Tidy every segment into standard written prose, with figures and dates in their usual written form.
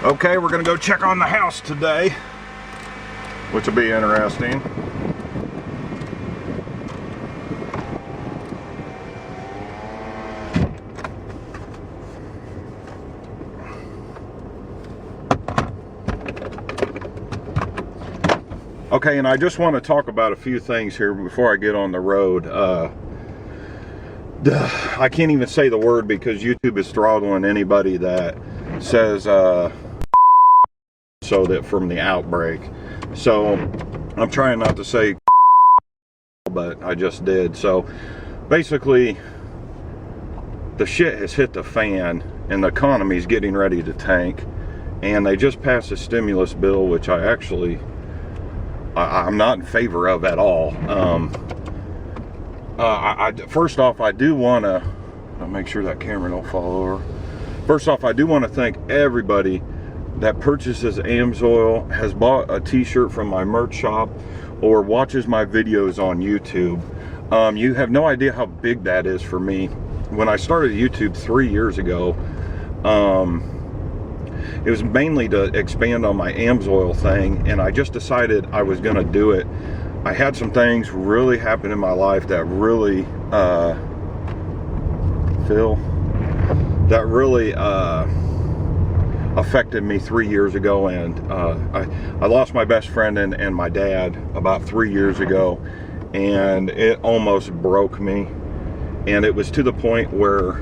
Okay, we're gonna go check on the house today, which will be interesting. Okay, and I just want to talk about a few things here before I get on the road. I can't even say the word because YouTube is throttling anybody that says so that from the outbreak. So I'm trying not to say, but I just did. So basically the shit has hit the fan and the economy's getting ready to tank, and they just passed a stimulus bill, which I'm not in favor of at all. First off, I do want to make sure that camera don't fall over. First off, I do want to thank everybody that purchases AMSOIL, has bought a t-shirt from my merch shop, or watches my videos on YouTube. You have no idea how big that is for me. When I started YouTube 3 years ago, it was mainly to expand on my AMSOIL thing, and I just decided I was going to do it. I had some things really happen in my life that really, affected me 3 years ago, and I lost my best friend and my dad about 3 years ago, and it almost broke me. And it was to the point where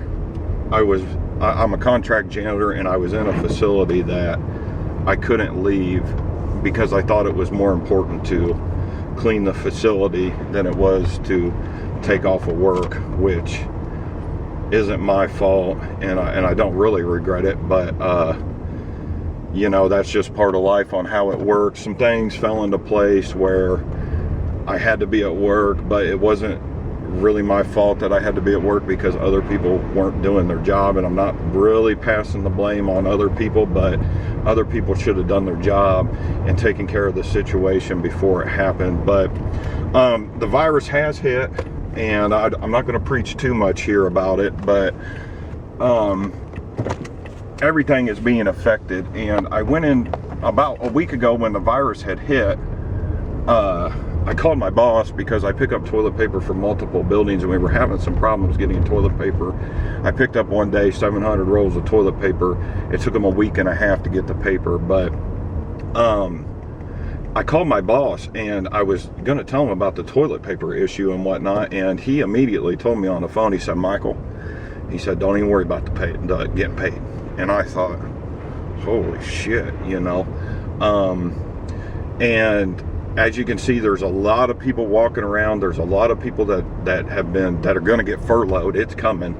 I'm a contract janitor, and I was in a facility that I couldn't leave because I thought it was more important to clean the facility than it was to take off of work, which isn't my fault, and I don't really regret it, but you know, that's just part of life on how it works. Some things fell into place where I had to be at work, but it wasn't really my fault that I had to be at work because other people weren't doing their job. And I'm not really passing the blame on other people, but other people should have done their job and taken care of the situation before it happened. But the virus has hit, and I'm not going to preach too much here about it, but everything is being affected. And I went in about a week ago when the virus had hit. I called my boss because I pick up toilet paper from multiple buildings, and we were having some problems getting toilet paper. I picked up one day 700 rolls of toilet paper. It took them a week and a half to get the paper, but I called my boss, and I was going to tell him about the toilet paper issue and whatnot, and he immediately told me on the phone, he said, Michael, he said, don't even worry about getting paid. And I thought, holy shit, you know. And as you can see, there's a lot of people walking around. There's a lot of people that are going to get furloughed. It's coming.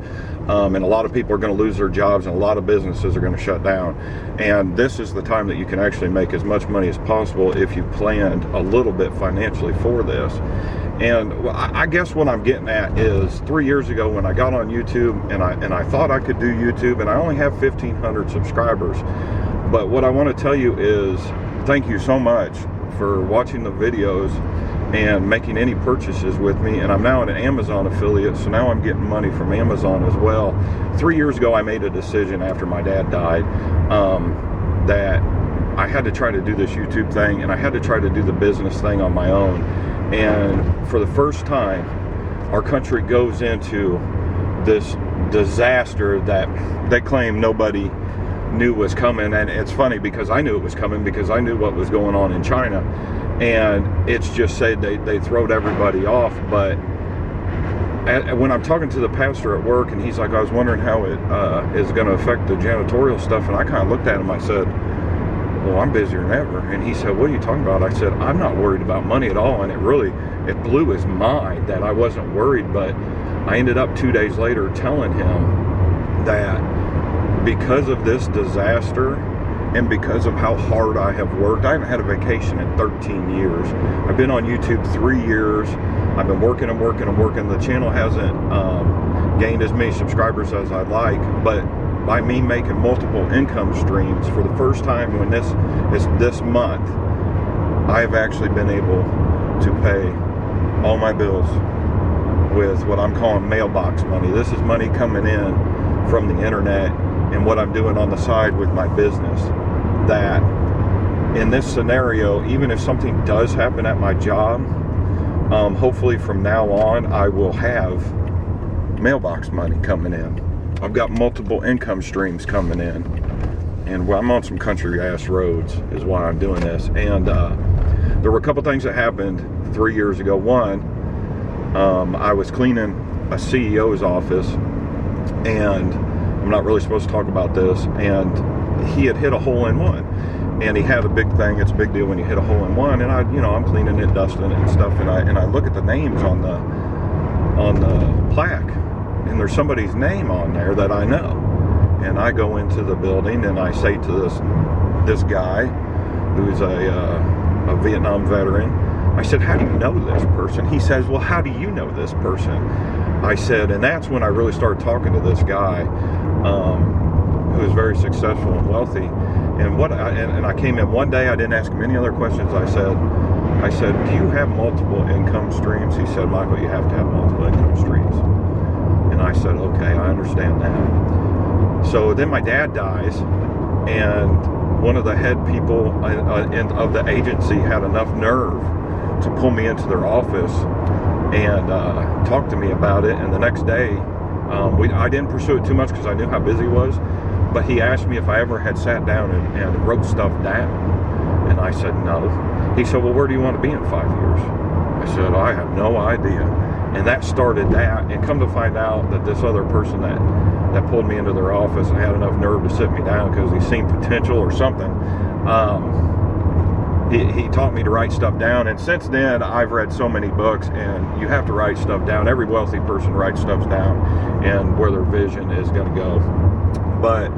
And a lot of people are going to lose their jobs, and a lot of businesses are going to shut down. And this is the time that you can actually make as much money as possible if you planned a little bit financially for this. And I guess what I'm getting at is 3 years ago when I got on YouTube, and I thought I could do YouTube, and I only have 1,500 subscribers. But what I want to tell you is thank you so much for watching the videos and making any purchases with me. And I'm now an Amazon affiliate, so now I'm getting money from Amazon as well. 3 years ago I made a decision after my dad died that I had to try to do this YouTube thing, and I had to try to do the business thing on my own. And for the first time, our country goes into this disaster that they claim nobody knew was coming. And it's funny because I knew it was coming because I knew what was going on in China, and it's just said they throwed everybody off. But when I'm talking to the pastor at work, and he's like, I was wondering how it is going to affect the janitorial stuff, and I kind of looked at him, I said, well, I'm busier than ever. And he said, what are you talking about? I said, I'm not worried about money at all. And it blew his mind that I wasn't worried. But I ended up 2 days later telling him that because of this disaster and because of how hard I have worked, I haven't had a vacation in 13 years. I've been on YouTube 3 years. I've been working and working and working. The channel hasn't gained as many subscribers as I'd like, but by me making multiple income streams, for the first time when this month, I've actually been able to pay all my bills with what I'm calling mailbox money. This is money coming in from the internet and what I'm doing on the side with my business. that in this scenario, even if something does happen at my job, hopefully from now on I will have mailbox money coming in. I've got multiple income streams coming in, and I'm on some country ass roads is why I'm doing this. And there were a couple things that happened 3 years ago. One, I was cleaning a CEO's office, and I'm not really supposed to talk about this, and he had hit a hole-in-one, and he had a big thing. It's a big deal when you hit a hole-in-one, and I'm cleaning it, dusting it and stuff, and I look at the names on the plaque, and there's somebody's name on there that I know. And I go into the building and I say to this guy who's a Vietnam veteran, I said, how do you know this person? He says, well, how do you know this person? I said, and that's when I really started talking to this guy who is very successful and wealthy. And I came in one day, I didn't ask him any other questions. I said, do you have multiple income streams? He said, Michael, you have to have multiple income streams. And I said, okay, I understand that. So then my dad dies, and one of the head people of the agency had enough nerve to pull me into their office and talk to me about it. And the next day, I didn't pursue it too much because I knew how busy he was, but he asked me if I ever had sat down and wrote stuff down. And I said, no. He said, well, where do you want to be in 5 years? I said, I have no idea. And that started that, and come to find out that this other person that pulled me into their office and had enough nerve to sit me down because he seen potential or something, he taught me to write stuff down. And since then, I've read so many books, and you have to write stuff down. Every wealthy person writes stuff down and where their vision is going to go. But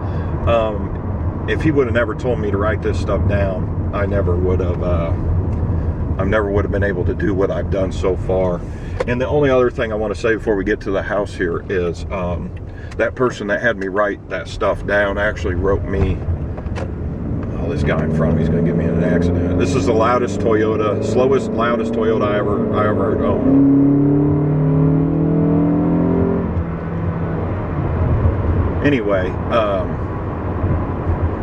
if he would have never told me to write this stuff down, I never would have been able to do what I've done so far. And the only other thing I want to say before we get to the house here is that person that had me write that stuff down actually wrote me, oh, this guy in front of me is going to get me in an accident. This is the loudest Toyota, slowest, loudest Toyota I ever owned. Anyway,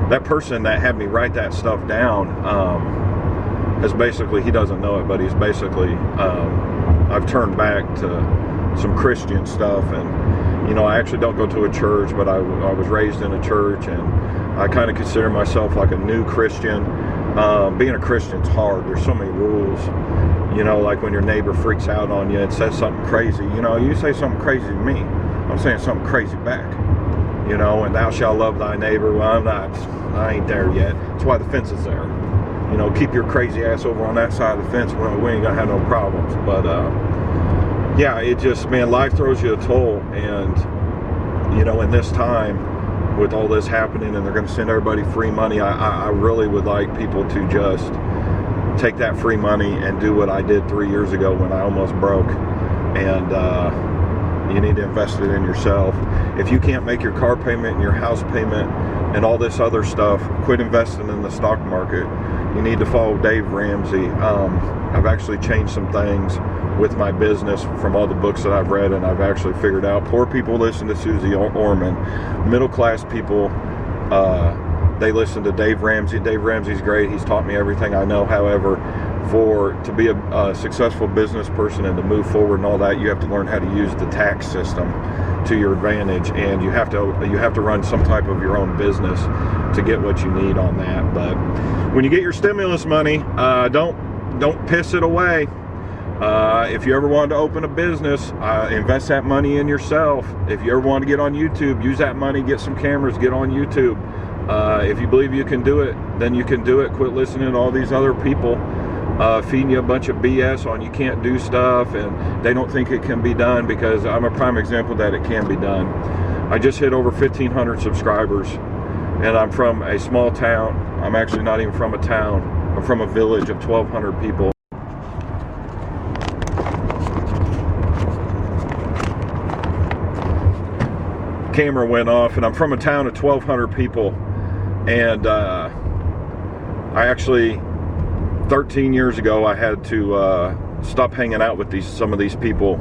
that person that had me write that stuff down is basically, he doesn't know it, but he's basically, I've turned back to some Christian stuff. And I actually don't go to a church, but I was raised in a church, and I kind of consider myself like a new Christian. Being a Christian's hard. There's so many rules. Like when your neighbor freaks out on you and says something crazy, you say something crazy to me, I'm saying something crazy back. And thou shalt love thy neighbor. Well, I ain't there yet. That's why the fence is there. Keep your crazy ass over on that side of the fence. We ain't gonna have no problems. But yeah, it just, man, life throws you a toll. And in this time with all this happening, and they're going to send everybody free money, I really would like people to just take that free money and do what I did 3 years ago when I almost broke. And you need to invest it in yourself. If you can't make your car payment and your house payment and all this other stuff, quit investing in the stock market. You need to follow Dave Ramsey. I've actually changed some things with my business from all the books that I've read, and I've actually figured out poor people listen to Susie Orman. Middle class people, they listen to Dave Ramsey. Dave Ramsey's great. He's taught me everything I know. However, to be a successful business person and to move forward and all that, you have to learn how to use the tax system to your advantage, and you have to run some type of your own business to get what you need on that. But when you get your stimulus money, don't piss it away. If you ever wanted to open a business, invest that money in yourself. If you ever want to get on YouTube, use that money, get some cameras, get on YouTube. If you believe you can do it, then you can do it. Quit listening to all these other people feeding you a bunch of BS on you can't do stuff and they don't think it can be done, because I'm a prime example that it can be done. I just hit over 1,500 subscribers, and I'm from a small town. I'm actually not even from a town. I'm from a village of 1,200 people. Camera went off, and I'm from a town of 1,200 people, and I actually 13 years ago I had to stop hanging out with some of these people,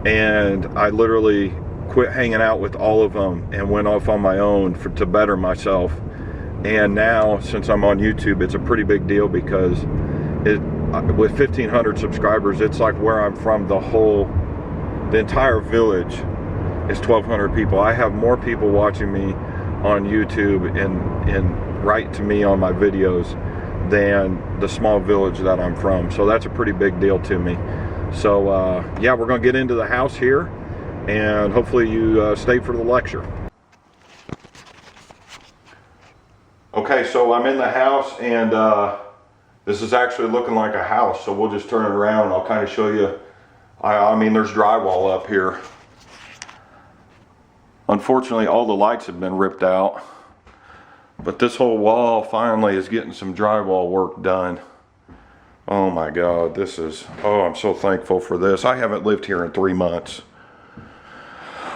and I literally quit hanging out with all of them and went off on my own to better myself. And now, since I'm on YouTube, it's a pretty big deal because with 1,500 subscribers, it's like where I'm from, the entire village is 1,200 people. I have more people watching me on YouTube and write to me on my videos than the small village that I'm from. So that's a pretty big deal to me. So yeah, we're gonna get into the house here, and hopefully you stay for the lecture. Okay, so I'm in the house, and this is actually looking like a house, so we'll just turn it around and I'll kind of show you. I mean, there's drywall up here. Unfortunately, all the lights have been ripped out, but this whole wall finally is getting some drywall work done. Oh my God, this is, oh, I'm so thankful for this. I haven't lived here in 3 months.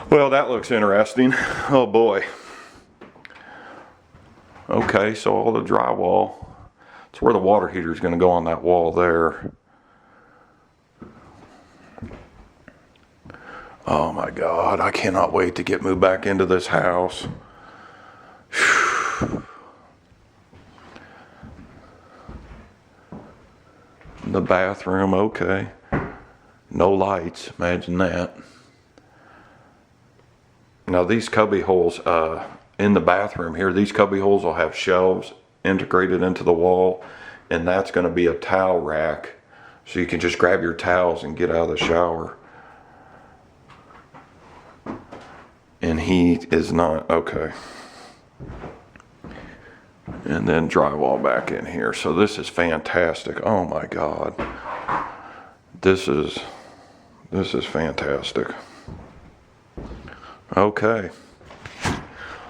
Well, that looks interesting. Oh boy. Okay, so all the drywall, it's where the water heater is going to go on that wall there. Oh my God, I cannot wait to get moved back into this house. The bathroom, okay. No lights, imagine that. Now these cubby holes in the bathroom here, these cubby holes will have shelves integrated into the wall, and that's going to be a towel rack, so you can just grab your towels and get out of the shower. And he is not, okay. And then drywall back in here. So this is fantastic. Oh my God. This is fantastic. Okay.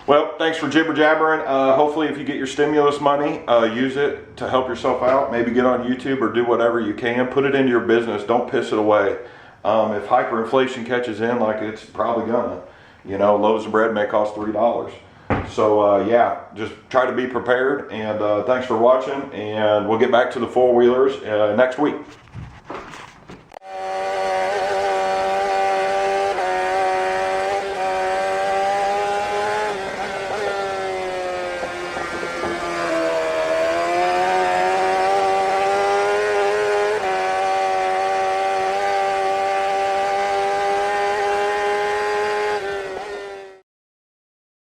Well, thanks for jibber jabbering. Hopefully if you get your stimulus money, use it to help yourself out. Maybe get on YouTube or do whatever you can. Put it into your business. Don't piss it away. If hyperinflation catches in, like it's probably gonna, you know, loaves of bread may cost $3. So yeah, just try to be prepared, and thanks for watching, and we'll get back to the four-wheelers next week.